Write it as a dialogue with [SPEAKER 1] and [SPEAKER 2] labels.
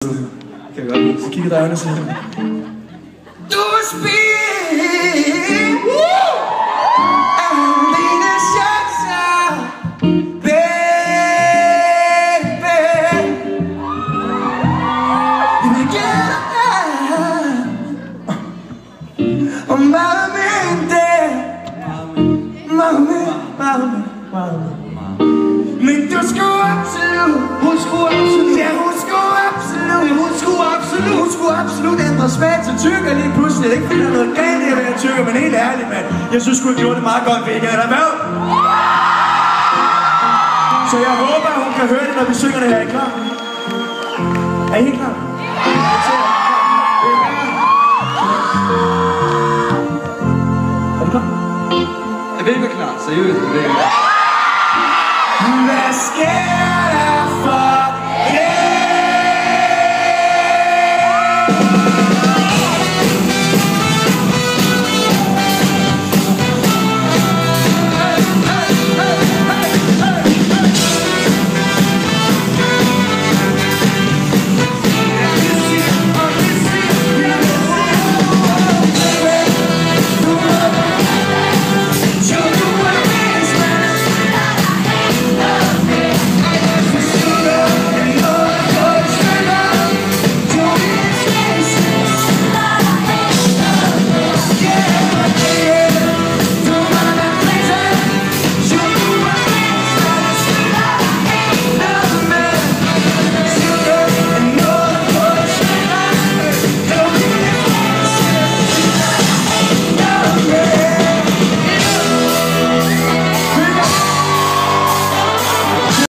[SPEAKER 1] Kan jeg godt lide. Så kigger der øjnene og siger, du er spil, og mine chancer, baby. Vi gælder og meget mindre, meget. Men du skulle absolut, hun skulle absolut ændre smag til tykker lige pludselig. Jeg ikke finder noget galt i at være tykker, men helt ærligt, mand. Jeg synes sgu, jeg gjorde det meget godt, ved ikke at der med. Så jeg håber, hun kan høre det, når vi synger det her. Er I klar? Er I helt klar? Er I klar?
[SPEAKER 2] Jeg vil ikke være klar, seriøst.